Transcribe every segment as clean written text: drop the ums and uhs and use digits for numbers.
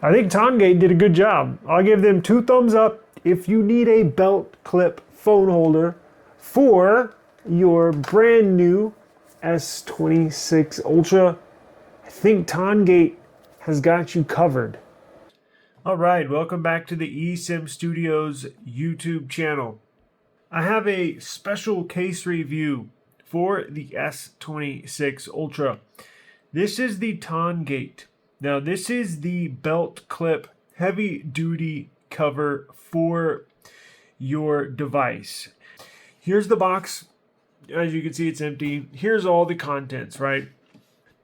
I think Tongate did a good job. I'll give them 2 thumbs up if you need a belt clip phone holder for your brand new S26 Ultra. I think Tongate has got you covered. All right, welcome back to the eSIMstudios YouTube channel. I have a special case review for the S26 Ultra. This is the Tongate. Now, this is the belt clip heavy duty cover for your device. Here's the box. As you can see, it's empty. Here's all the contents, right?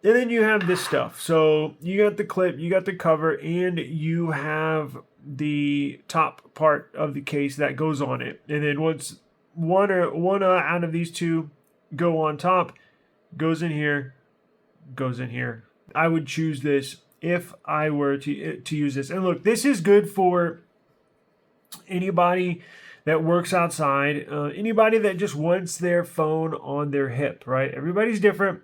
And then you have this stuff. So you got the clip, you got the cover, and you have the top part of the case that goes on it. And then once one out of these two go on top, goes in here, goes in here. I would choose this if I were to use this. And look, this is good for anybody that works outside, anybody that just wants their phone on their hip, right? Everybody's different.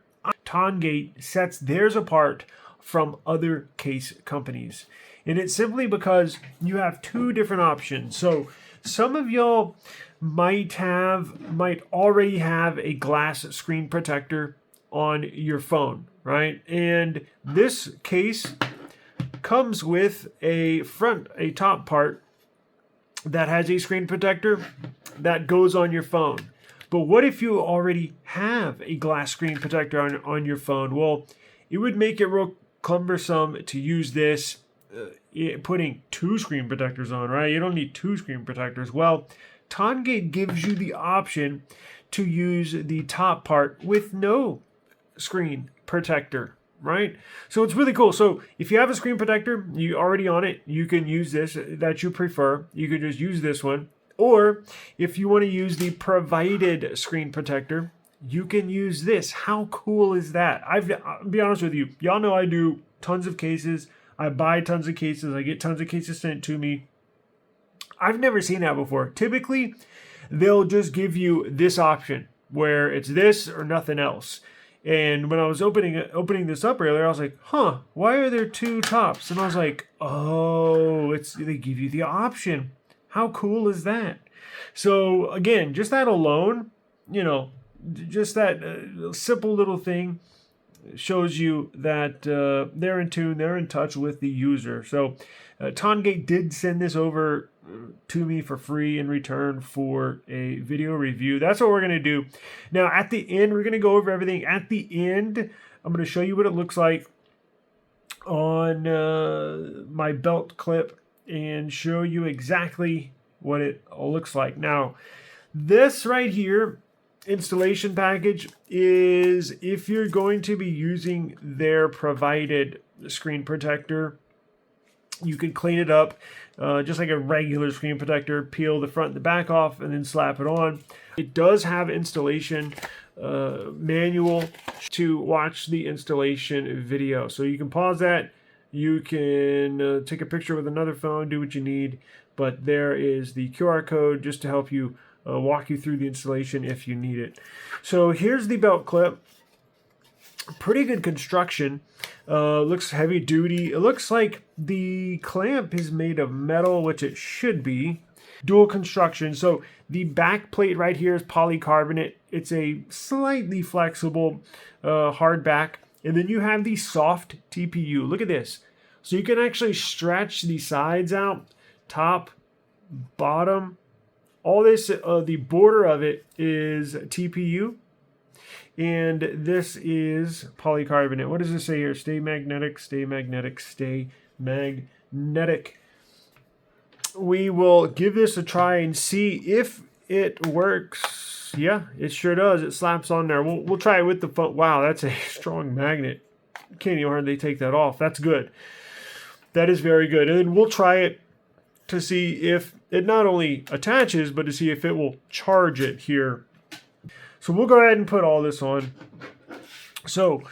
Tongate sets theirs apart from other case companies. And it's simply because you have 2 different options. So some of y'all might already have a glass screen protector on your phone, right? And this case comes with a top part that has a screen protector that goes on your phone. But what if you already have a glass screen protector on your phone? Well, it would make it real cumbersome to use this, putting 2 screen protectors on, right? You don't need 2 screen protectors. Well, Tongate gives you the option to use the top part with no screen protector, right? So it's really cool. So if you have a screen protector, you already on it, you can use this that you prefer. You can just use this one. Or if you want to use the provided screen protector, you can use this. How cool is that? I'll be honest with you. Y'all know I do tons of cases. I buy tons of cases. I get tons of cases sent to me. I've never seen that before. Typically, they'll just give you this option where it's this or nothing else. And when I was opening this up earlier, I was like, huh, why are there 2 tops? And I was like, oh, they give you the option. How cool is that? So again, just that alone, just that simple little thing shows you that they're in tune, they're in touch with the user. So Tongate did send this over to me for free in return for a video review. That's what we're going to do. Now at the end, we're going to go over everything. At the end, I'm going to show you what it looks like on my belt clip and show you exactly what it looks like. Now, this right here, installation package, is if you're going to be using their provided screen protector, you can clean it up just like a regular screen protector, peel the front and the back off, and then slap it on. It does have installation manual to watch the installation video. So you can pause that. You can take a picture with another phone, do what you need, but there is the QR code just to help you walk you through the installation if you need it. So here's the belt clip. Pretty good construction. Looks heavy duty. It looks like the clamp is made of metal, which it should be. Dual construction. So the back plate right here is polycarbonate. It's a slightly flexible hard back. And then you have the soft TPU. Look at this. So you can actually stretch the sides out, top, bottom. All this, the border of it is TPU. And this is polycarbonate. What does it say here? Stay magnetic, stay magnetic, stay magnetic. We will give this a try and see if it works. Yeah, it sure does. It slaps on there. We'll try it with the phone. Wow, that's a strong magnet. Can't even hardly take that off. That's good. That is very good. And then we'll try it to see if it not only attaches, but to see if it will charge it here. So we'll go ahead and put all this on. So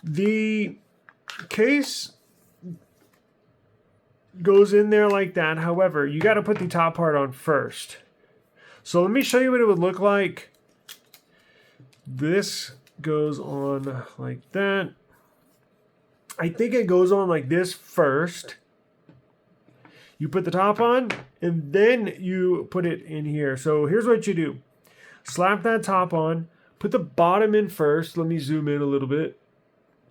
the case goes in there like that. However, you got to put the top part on first. So let me show you what it would look like. This goes on like that. I think it goes on like this first, You put the top on, and then you put it in here. So here's what you do. Slap that top on, put the bottom in first. Let me zoom in a little bit.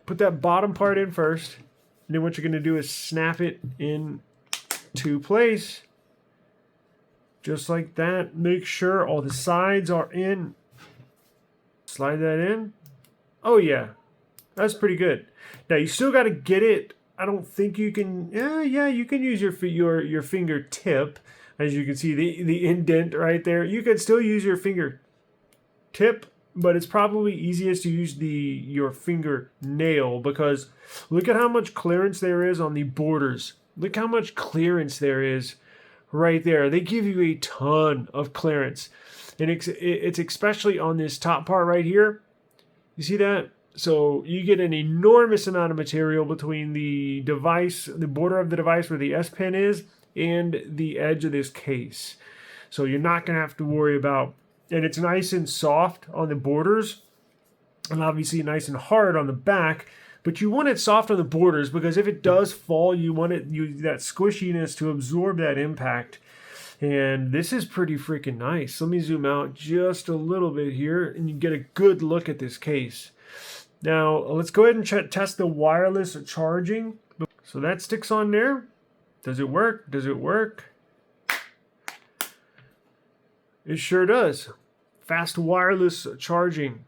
Put that bottom part in first. And then what you're going to do is snap it into place. Just like that. Make sure all the sides are in. Slide that in. Oh yeah, that's pretty good. Now you still got to get it. I don't think you can. Yeah, you can use your fingertip, as you can see the indent right there. You can still use your fingertip, but it's probably easiest to use your fingernail, because look at how much clearance there is on the borders. Look how much clearance there is right there. They give you a ton of clearance, and it's especially on this top part right here. You see that? So you get an enormous amount of material between the device, the border of the device where the S Pen is, and the edge of this case. So you're not going to have to worry about, and it's nice and soft on the borders, and obviously nice and hard on the back. But you want it soft on the borders, because if it does fall, you want that squishiness to absorb that impact. And this is pretty freaking nice. Let me zoom out just a little bit here, and you get a good look at this case. Now, let's go ahead and test the wireless charging. So that sticks on there. Does it work? Does it work? It sure does. Fast wireless charging.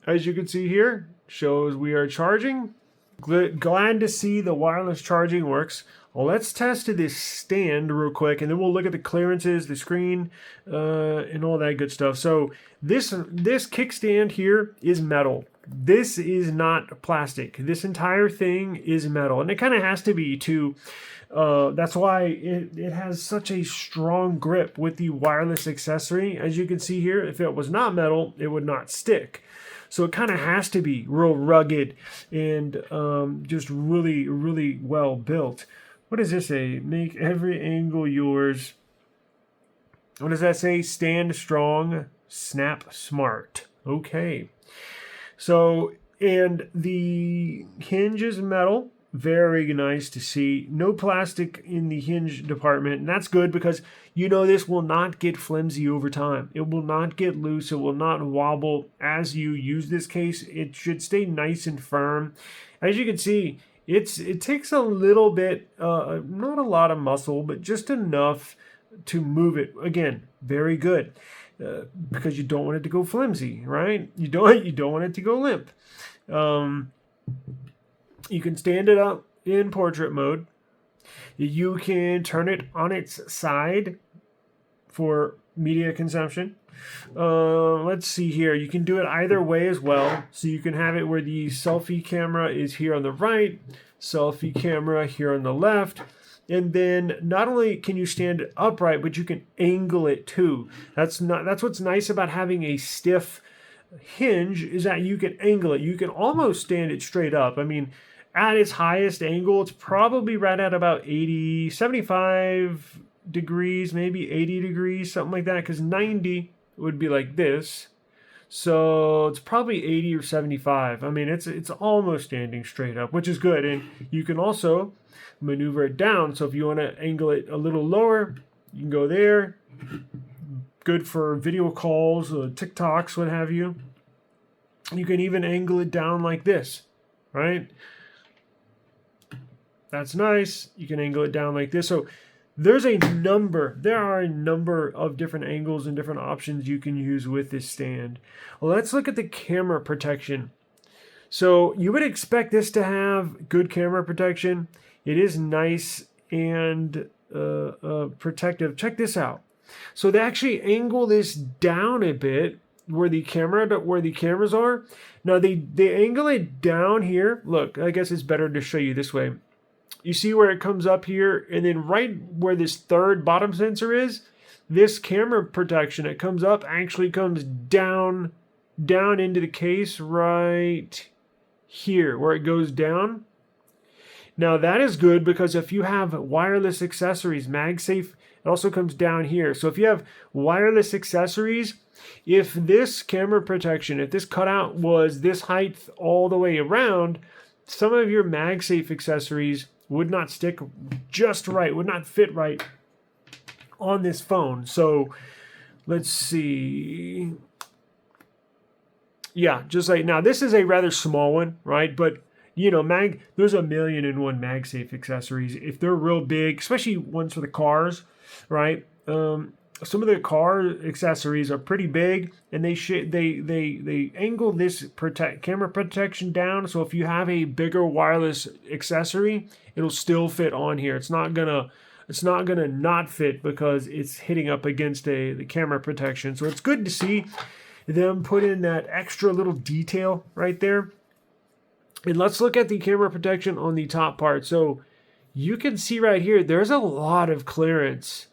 As you can see here, shows we are charging. Glad to see the wireless charging works. Well, let's test this stand real quick, and then we'll look at the clearances, the screen, and all that good stuff. So this kickstand here is metal. This is not plastic. This entire thing is metal, and it kind of has to be too. That's why it has such a strong grip with the wireless accessory. As you can see here, if it was not metal, it would not stick. So it kind of has to be real rugged and just really, really well built. What does this say? Make every angle yours. What does that say? Stand strong, snap smart. Okay. So, and the hinge is metal. Very nice to see. No plastic in the hinge department. And that's good, because you know this will not get flimsy over time. It will not get loose. It will not wobble as you use this case. It should stay nice and firm. As you can see, it takes a little bit, not a lot of muscle, but just enough to move it. Again, very good. Because you don't want it to go flimsy, right? You don't want it to go limp. You can stand it up in portrait mode. You can turn it on its side for media consumption. Let's see here. You can do it either way as well. So you can have it where the selfie camera is here on the right, selfie camera here on the left. And then not only can you stand it upright, but you can angle it too. That's what's nice about having a stiff hinge, is that you can angle it. You can almost stand it straight up. I mean, at its highest angle, it's probably right at about 75 degrees, maybe 80 degrees, something like that, because 90 would be like this. So it's probably 80 or 75. I mean, it's almost standing straight up, which is good. And you can also maneuver it down. So if you want to angle it a little lower, you can go there. Good for video calls, TikToks, what have you. You can even angle it down like this, right? That's nice. You can angle it down like this. So there are a number of different angles and different options you can use with this stand. Well, let's look at the camera protection. So you would expect this to have good camera protection. It is nice and protective. Check this out. So they actually angle this down a bit where the cameras are. Now they angle it down here. Look, I guess it's better to show you this way. You see where it comes up here, and then right where this third bottom sensor is, this camera protection, it comes up, actually comes down into the case right here where it goes down. Now that is good, because if you have wireless accessories, MagSafe, it also comes down here. So if you have wireless accessories, if this camera protection, if this cutout was this height all the way around, some of your MagSafe accessories would not stick just right, would not fit right on this phone. So let's see. Yeah, just like now, this is a rather small one, right? But you know, there's a million and one MagSafe accessories. If they're real big, especially ones for the cars, right? Some of the car accessories are pretty big, and they angle this camera protection down. So if you have a bigger wireless accessory, it'll still fit on here. It's not gonna not fit because it's hitting up against the camera protection. So it's good to see them put in that extra little detail right there. And let's look at the camera protection on the top part. So you can see right here, there's a lot of clearance.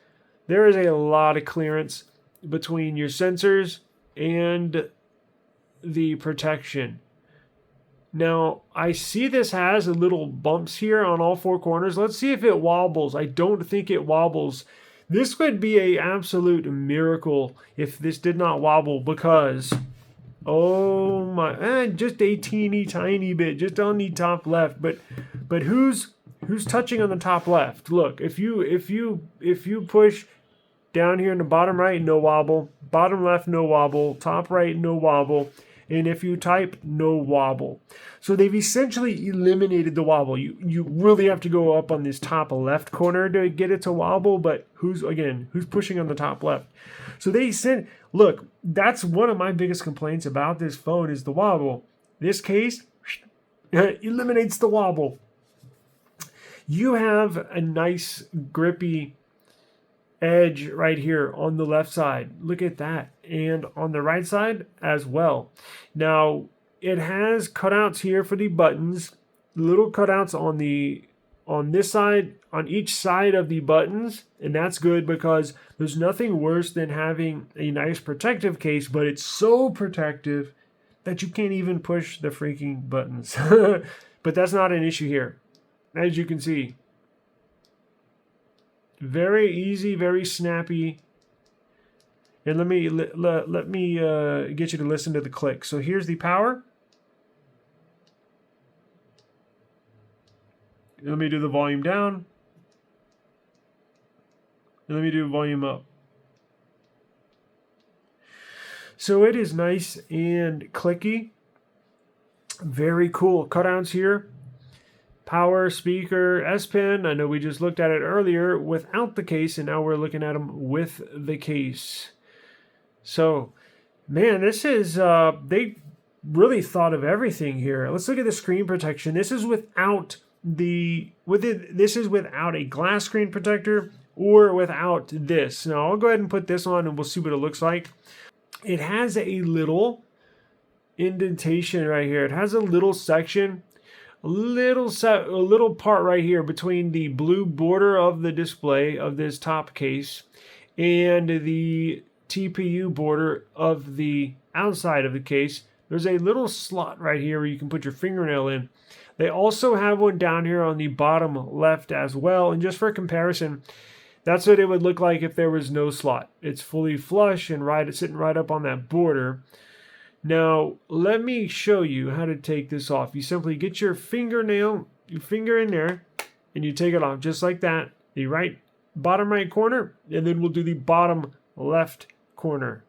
There is a lot of clearance between your sensors and the protection. Now, I see this has a little bumps here on all four corners. Let's see if it wobbles. I don't think it wobbles. This would be an absolute miracle if this did not wobble, because, oh my, just a teeny tiny bit, just on the top left. But who's touching on the top left? Look, if you push down here in the bottom right, no wobble. Bottom left, no wobble. Top right, no wobble. And if you type, no wobble. So they've essentially eliminated the wobble. You really have to go up on this top left corner to get it to wobble, but who's pushing on the top left? So they said, look, that's one of my biggest complaints about this phone is the wobble. This case eliminates the wobble. You have a nice grippy edge right here on the left side. Look at that. And on the right side as well. Now, it has cutouts here for the buttons, little cutouts on this side, on each side of the buttons, and that's good because there's nothing worse than having a nice protective case, but it's so protective that you can't even push the freaking buttons. But that's not an issue here, as you can see. Very easy, very snappy. And let me get you to listen to the click. So here's the power. Let me do the volume down. And let me do volume up. So it is nice and clicky. Very cool. Cutouts here. Power, speaker, S Pen. I know we just looked at it earlier without the case, and now we're looking at them with the case. So, man, this is, they really thought of everything here. Let's look at the screen protection. This is without this is without a glass screen protector or without this. Now, I'll go ahead and put this on and we'll see what it looks like. It has a little indentation right here. It has a little section, a little part right here between the blue border of the display of this top case and the TPU border of the outside of the case. There's a little slot right here where you can put your fingernail in. They also have one down here on the bottom left as well. And just for comparison, that's what it would look like if there was no slot. It's fully flush and it's sitting right up on that border. Now, let me show you how to take this off. You simply get your finger in there, and you take it off just like that. The bottom right corner, and then we'll do the bottom left corner.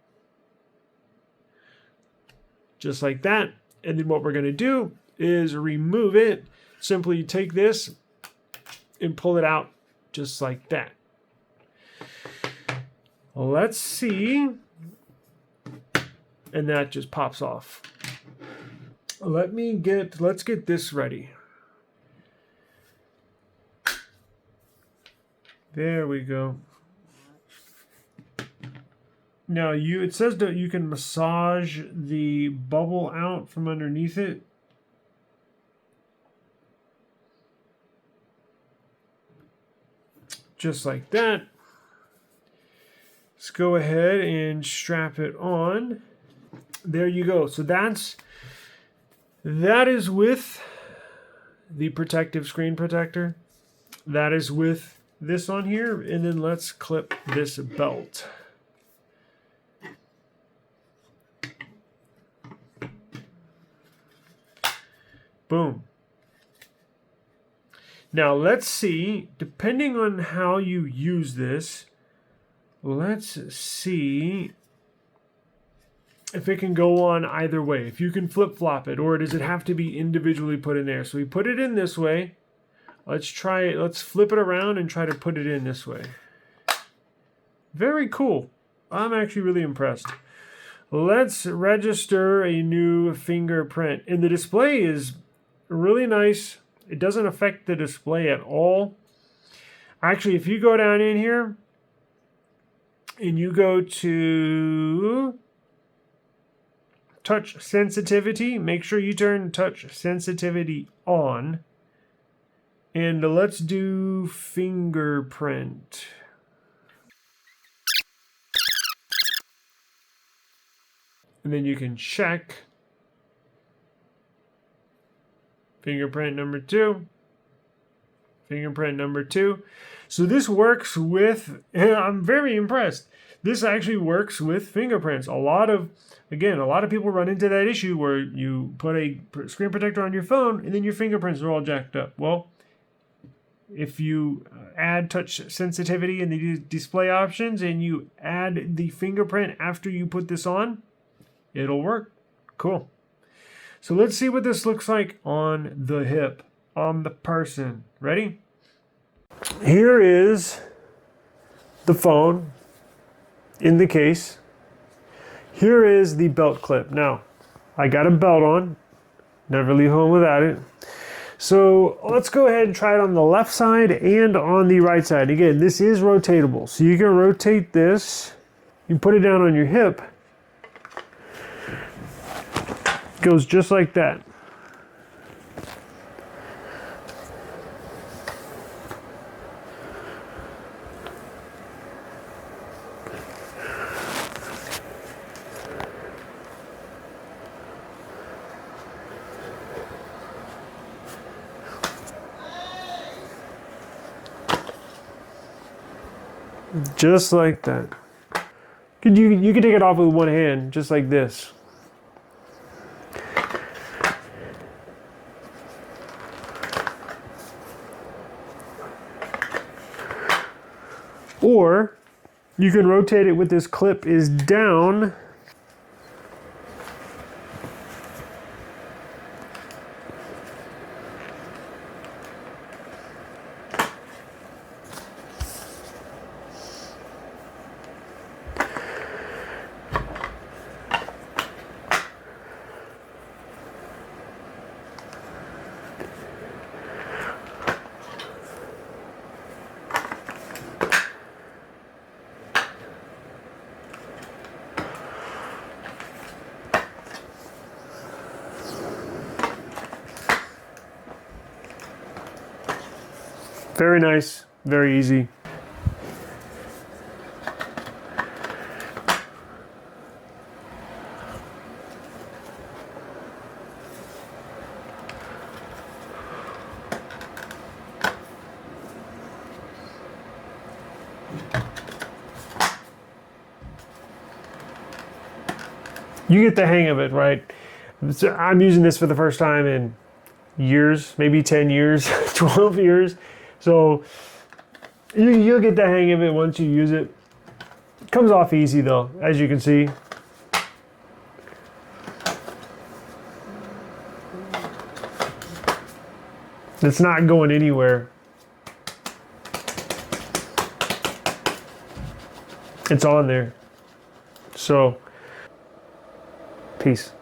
Just like that. And then what we're going to do is remove it. Simply take this and pull it out just like that. Let's see. And that just pops off. Let's get this ready. There we go. Now it says that you can massage the bubble out from underneath it. Just like that. Let's go ahead and strap it on. There you go. So that is with the protective screen protector. That is with this on here. And then let's clip this belt. Boom. Now let's see, depending on how you use this, let's see if it can go on either way. If you can flip-flop it, or does it have to be individually put in there? So we put it in this way. Let's try it. Let's flip it around and try to put it in this way. Very cool. I'm actually really impressed. Let's register a new fingerprint. And the display is really nice. It doesn't affect the display at all. Actually, if you go down in here and you go to touch sensitivity, make sure you turn touch sensitivity on. And let's do fingerprint. And then you can check fingerprint number 2. Fingerprint number 2. So this works with, and I'm very impressed. This actually works with fingerprints. A lot of people run into that issue where you put a screen protector on your phone and then your fingerprints are all jacked up. Well, if you add touch sensitivity in the display options and you add the fingerprint after you put this on, it'll work. Cool. So let's see what this looks like on the hip, on the person. Ready? Here is the phone in the case. Here is the belt clip. Now, I got a belt on. Never leave home without it. So let's go ahead and try it on the left side and on the right side. Again, this is rotatable. So you can rotate this. You put it down on your hip. Goes just like that. Just like that. You can take it off with one hand, just like this. Or you can rotate it with this clip is down. Very nice, very easy. You get the hang of it, right? So I'm using this for the first time in years, maybe 10 years, 12 years. So you'll get the hang of it once you use it. It comes off easy though, as you can see. It's not going anywhere. It's on there. So, peace.